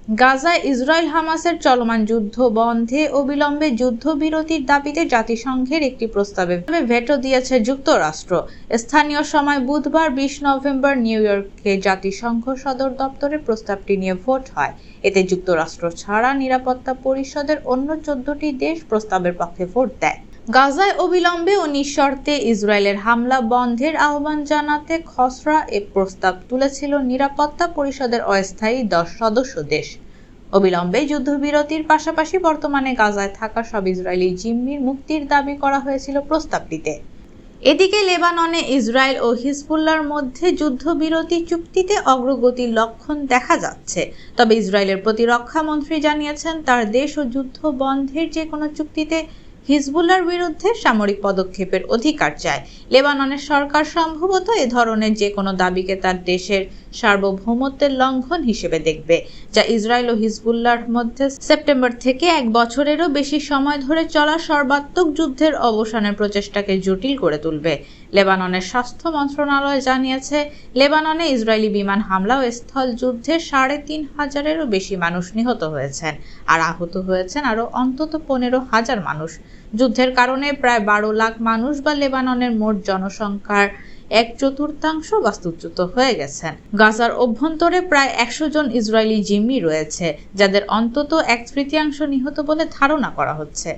গাজায় ইসরায়েল হামাসের চলমান যুদ্ধ বন্ধে অবিলম্বে যুদ্ধবিরতির দাবিতে জাতিসংঘের একটি প্রস্তাবে ভেটো দিয়েছে যুক্তরাষ্ট্র। স্থানীয় সময় বুধবার 20 নভেম্বর নিউ ইয়র্কে জাতিসংঘ সদর দপ্তরে প্রস্তাবটি নিয়ে ভোট হয়। এতে যুক্তরাষ্ট্র ছাড়া নিরাপত্তা পরিষদের অন্য 14টি দেশ প্রস্তাবের পক্ষে ভোট দেয়। গাজায় অবিলম্বে ও নিঃশর্তে ইসরায়েলের হামলা বন্ধের আহ্বান জানাতে খসড়া এ প্রস্তাব তুলেছিল নিরাপত্তা পরিষদের অস্থায়ী 10 সদস্য দেশ। অবিলম্বে যুদ্ধবিরতির পাশাপাশি বর্তমানে গাজায় থাকা সব ইসরায়েলি জিম্মির মুক্তির দাবি করা হয়েছিল প্রস্তাবটিতে। এদিকে লেবাননে ইসরায়েল ও হিজবুল্লাহর মধ্যে যুদ্ধবিরতি চুক্তিতে অগ্রগতির লক্ষণ দেখা যাচ্ছে। তবে ইসরায়েলের প্রতিরক্ষা মন্ত্রী জানিয়েছেন তার দেশ ও যুদ্ধ বন্ধের যে কোনো চুক্তিতে হিজবুল্লাহর বিরুদ্ধে সামরিক পদক্ষেপের অধিকার চায়। লেবাননের সরকার সম্ভবত এ ধরনের যে কোনো দাবিকে তার দেশের সার্বভৌমত্বের লঙ্ঘন হিসেবে দেখবে, যা ইসরায়েল ও হিজবুল্লাহর মধ্যে সেপ্টেম্বর থেকে 1 বছরেরও বেশি সময় ধরে চলা সর্বাত্মক যুদ্ধের অবসানের প্রচেষ্টাকে জটিল করে তুলবে। লেবাননের স্বাস্থ্য মন্ত্রণালয় জানিয়েছে, লেবাননে ইসরায়েলি বিমান হামলা ও স্থল যুদ্ধে 3,500-এরও বেশি মানুষ নিহত হয়েছেন, আর আহত হয়েছেন আরও অন্তত 15,000 মানুষ। যুদ্ধের কারণে প্রায় 12 লাখ মানুষ বা লেবাননের মোট জনসংখ্যার 1/4 বাস্তুচ্যুত হয়ে গেছেন। গাজার অভ্যন্তরে প্রায় 100 জন ইসরায়েলি জিম্মি রয়েছে, যাদের অন্তত 1/3 নিহত বলে ধারণা করা হচ্ছে।